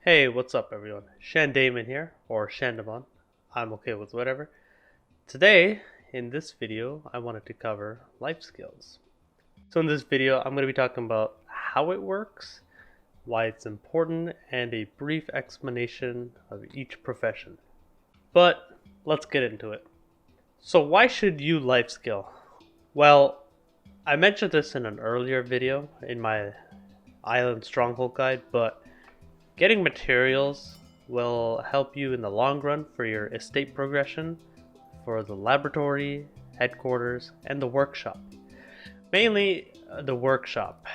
Hey, what's up everyone? Shandamon here, or Shandamon. I'm okay with whatever. Today, in this video, I wanted to cover life skills. So in this video, I'm going to be talking about how it works, why it's important, and a brief explanation of each profession. But let's get into it. So why should you life skill? Well, I mentioned this in an earlier video in my Island Stronghold guide, but getting materials will help you in the long run for your estate progression, for the laboratory, headquarters, and the workshop. Mainly the workshop.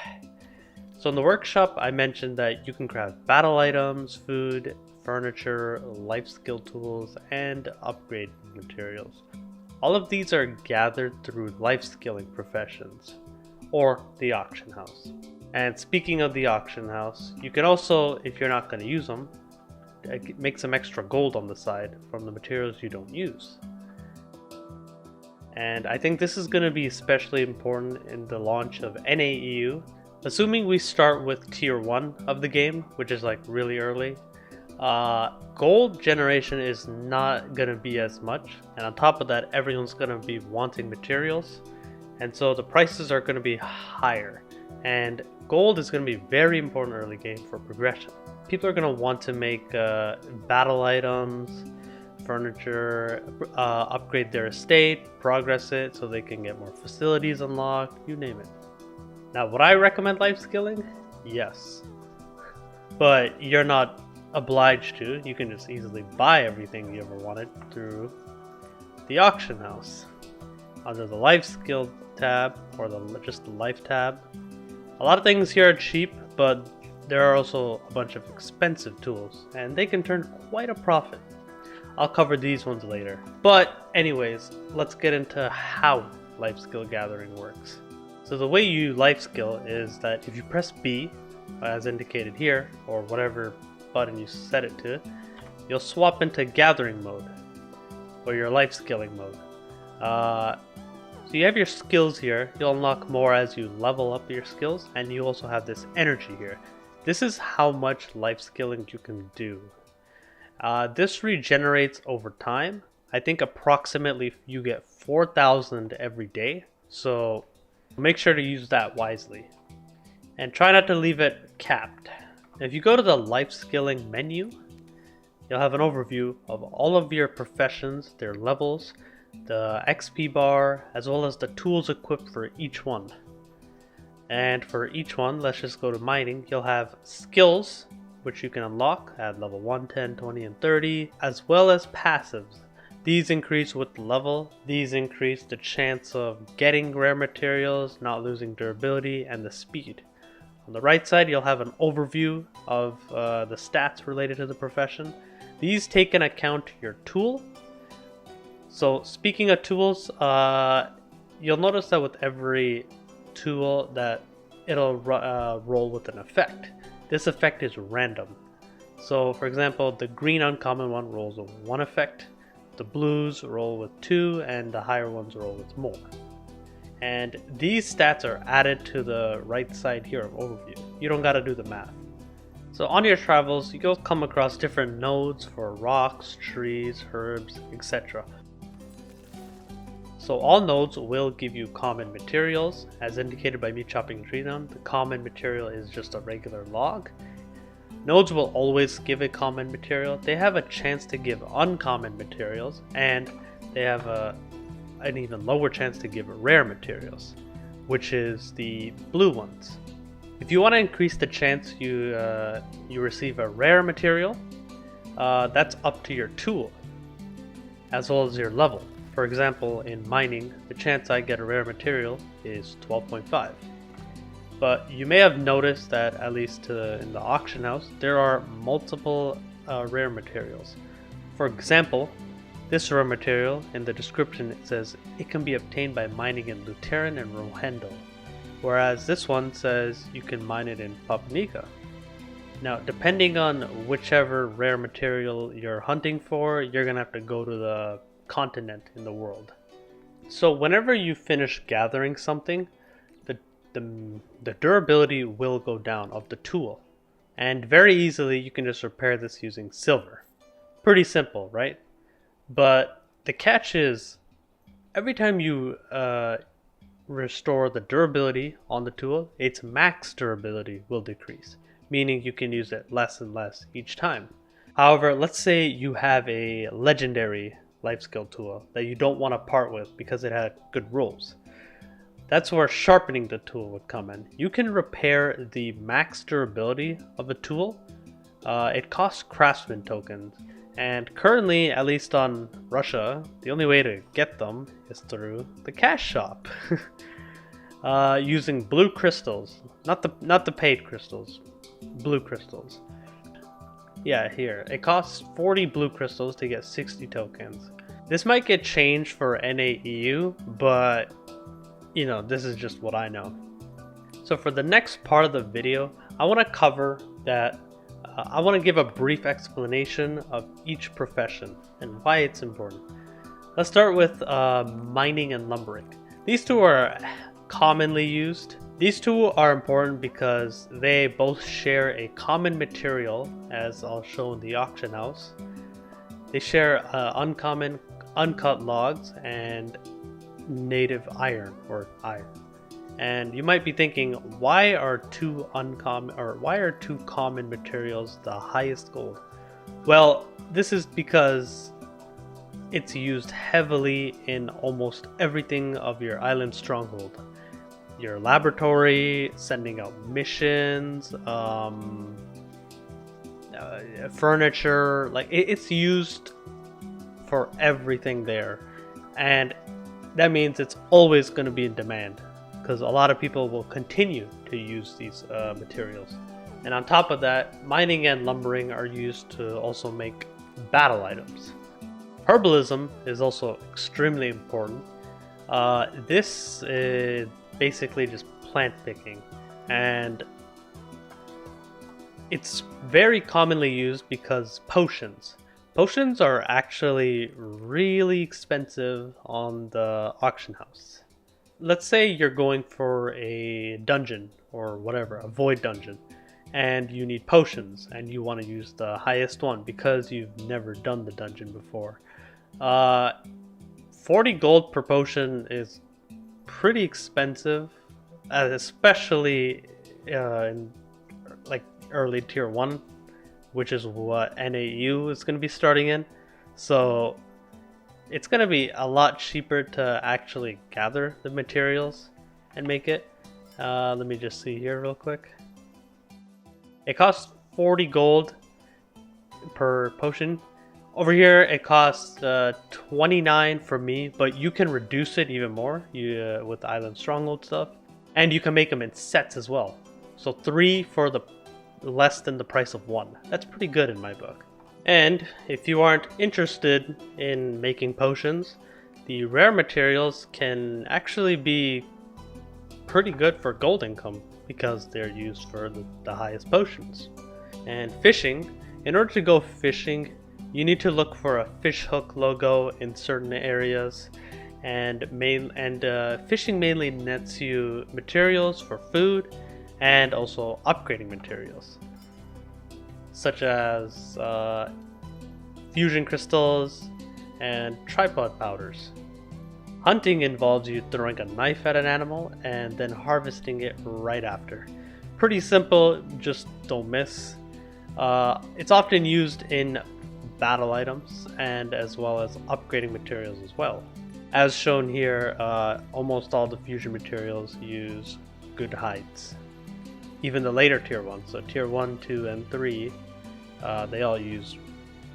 So in the workshop, I mentioned that you can craft battle items, food, furniture, life skill tools, and upgrade materials. All of these are gathered through life skilling professions, or the auction house. And speaking of the auction house, you can also, if you're not going to use them, make some extra gold on the side from the materials you don't use. And I think this is going to be especially important in the launch of NAEU. Assuming we start with tier 1 of the game, which is like really early, gold generation is not going to be as much. And on top of that, everyone's going to be wanting materials. And so the prices are going to be higher. And gold is going to be very important early game for progression. People are going to want to make battle items, furniture, upgrade their estate, progress it so they can get more facilities unlocked, you name it. Now, would I recommend life skilling? Yes. But you're not obliged to. You can just easily buy everything you ever wanted through the auction house. Under the life skill tab, or just the life tab. A lot of things here are cheap, but there are also a bunch of expensive tools, and they can turn quite a profit. I'll cover these ones later. But anyways, let's get into how life skill gathering works. So the way you life skill is that if you press B, as indicated here, or whatever button you set it to, you'll swap into gathering mode, or your life skilling mode. So you have your skills here. You'll unlock more as you level up your skills, and you also have this energy here. This is how much life skilling you can do. This regenerates over time. I think approximately you get 4,000 every day, so make sure to use that wisely. And try not to leave it capped. If you go to the life skilling menu, you'll have an overview of all of your professions, their levels, the XP bar, as well as the tools equipped for each one. And for each one, let's just go to mining, you'll have skills, which you can unlock at level 1, 10, 20, and 30, as well as passives. These increase with level. These increase the chance of getting rare materials, not losing durability, and the speed. On the right side, you'll have an overview of the stats related to the profession. These take into account your tool. So speaking of tools, you'll notice that with every tool that it'll roll with an effect. This effect is random. So for example, the green uncommon one rolls with 1 effect, the blues roll with 2, and the higher ones roll with more. And these stats are added to the right side here of overview. You don't gotta do the math. So on your travels, you'll come across different nodes for rocks, trees, herbs, etc. So all nodes will give you common materials, as indicated by me chopping a tree down. The common material is just a regular log. Nodes will always give a common material. They have a chance to give uncommon materials, and they have an even lower chance to give rare materials, which is the blue ones. If you want to increase the chance you receive a rare material, that's up to your tool, as well as your level. For example, in mining, the chance I get a rare material is 12.5. But you may have noticed that, at least in the auction house, there are multiple rare materials. For example, this rare material, in the description it says it can be obtained by mining in Luteran and Rohendo, whereas this one says you can mine it in Papnica. Now, depending on whichever rare material you're hunting for, you're gonna have to go to the continent in the world. So whenever you finish gathering something, the durability will go down of the tool. And very easily you can just repair this using silver. Pretty simple, right? But the catch is, every time you restore the durability on the tool, its max durability will decrease, meaning you can use it less and less each time. However, let's say you have a legendary life skill tool that you don't want to part with because it had good rules. That's where sharpening the tool would come in. You can repair the max durability of a tool. It costs craftsman tokens, and currently, at least on Russia, the only way to get them is through the cash shop. Using blue crystals, not the paid crystals, blue crystals. Yeah, here. It costs 40 blue crystals to get 60 tokens. This might get changed for NAEU, but you know, this is just what I know. So for the next part of the video, I want to cover that. I want to give a brief explanation of each profession and why it's important. Let's start with mining and lumbering. These two are commonly used. These two are important because they both share a common material, as I'll show in the auction house. They share uncommon uncut logs and native iron or iron. And you might be thinking, why are two common materials the highest gold? Well, this is because it's used heavily in almost everything of your island stronghold. Your laboratory, sending out missions, furniture, like it's used for everything there. And that means it's always going to be in demand, because a lot of people will continue to use these materials. And on top of that, mining and lumbering are used to also make battle items. Herbalism is also extremely important. This is basically just plant picking, and it's very commonly used because potions are actually really expensive on the auction house. Let's say you're going for a dungeon or whatever, a void dungeon, and you need potions and you want to use the highest one because you've never done the dungeon before. 40 gold per potion is pretty expensive, especially in like early tier 1, which is what NAU is going to be starting in. So it's going to be a lot cheaper to actually gather the materials and make it. Let me just see here real quick. It costs 40 gold per potion. Over here it costs 29 for me, but you can reduce it even more with the Island Stronghold stuff. And you can make them in sets as well. So 3 for the less than the price of 1. That's pretty good in my book. And if you aren't interested in making potions, the rare materials can actually be pretty good for gold income because they're used for the highest potions. And fishing, in order to go fishing, you need to look for a fish hook logo in certain areas, and fishing mainly nets you materials for food and also upgrading materials, such as fusion crystals and tripod powders. Hunting involves you throwing a knife at an animal and then harvesting it right after. Pretty simple, just don't miss. It's often used in battle items and as well as upgrading materials as well. As shown here, almost all the fusion materials use good hides. Even the later tier 1, so tier 1, 2, and 3, they all use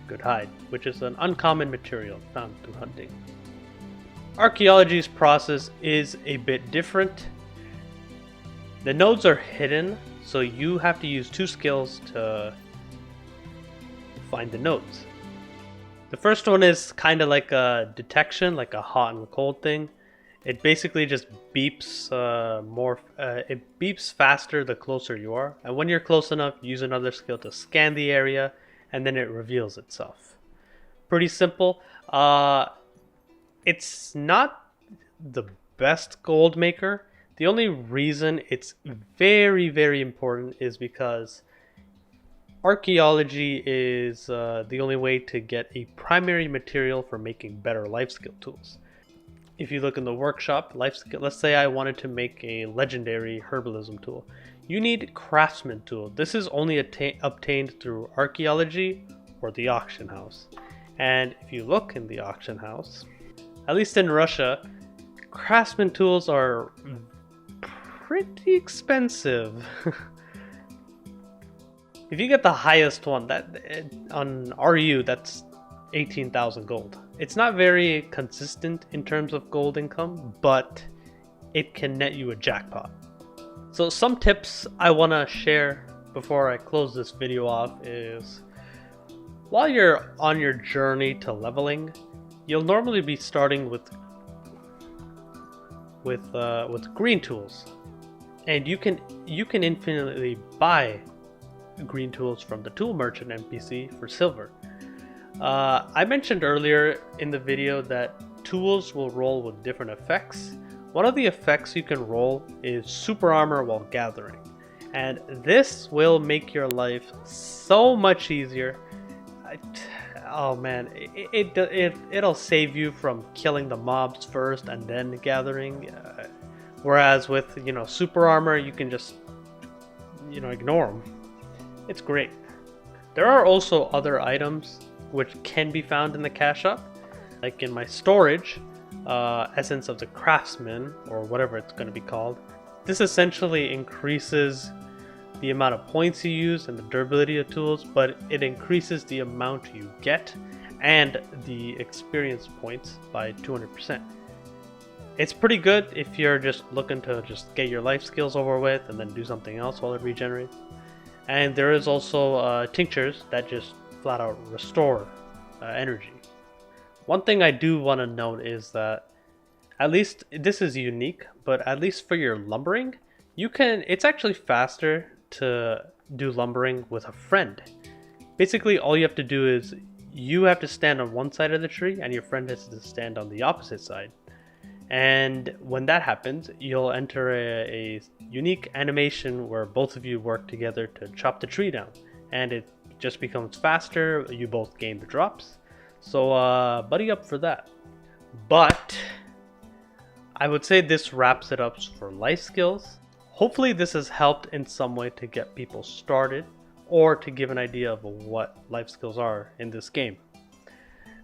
good hide, which is an uncommon material found through hunting. Archaeology's process is a bit different. The nodes are hidden, so you have to use 2 skills to find the nodes. The first one is kind of like a detection, like a hot and cold thing. It basically just beeps it beeps faster the closer you are, and when you're close enough, use another skill to scan the area, and then it reveals itself. Pretty simple. It's not the best gold maker. The only reason it's very, very important is because Archaeology is the only way to get a primary material for making better life skill tools. If you look in the workshop, let's say I wanted to make a legendary herbalism tool. You need craftsman tool. This is only obtained through archaeology or the auction house. And if you look in the auction house, at least in Russia, craftsman tools are pretty expensive. If you get the highest one, on RU, that's 18,000 gold. It's not very consistent in terms of gold income, but it can net you a jackpot. So some tips I want to share before I close this video off is, while you're on your journey to leveling, you'll normally be starting with green tools, and you can infinitely buy green tools from the tool merchant NPC for silver. I mentioned earlier in the video that tools will roll with different effects. One of the effects you can roll is super armor while gathering, and this will make your life so much easier. Oh man, it'll save you from killing the mobs first and then gathering. Whereas with super armor, you can just ignore them. It's great. There are also other items which can be found in the cache shop, like in my storage, Essence of the Craftsman, or whatever it's going to be called. This essentially increases the amount of points you use and the durability of tools, but it increases the amount you get and the experience points by 200%. It's pretty good if you're just looking to just get your life skills over with and then do something else while it regenerates. And there is also tinctures that just flat out restore energy. One thing I do want to note is that, at least this is unique, but at least for your lumbering, it's actually faster to do lumbering with a friend. Basically, all you have to do is you have to stand on one side of the tree and your friend has to stand on the opposite side. And when that happens, you'll enter a unique animation where both of you work together to chop the tree down, and it just becomes faster. You both gain the drops, so buddy up for that. But I would say this wraps it up for life skills. Hopefully this has helped in some way to get people started, or to give an idea of what life skills are in this game.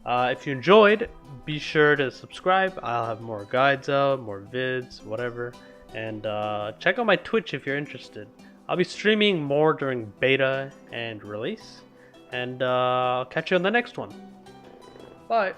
If you enjoyed, be sure to subscribe. I'll have more guides out, more vids, whatever. And check out my Twitch if you're interested. I'll be streaming more during beta and release. And I'll catch you on the next one. Bye.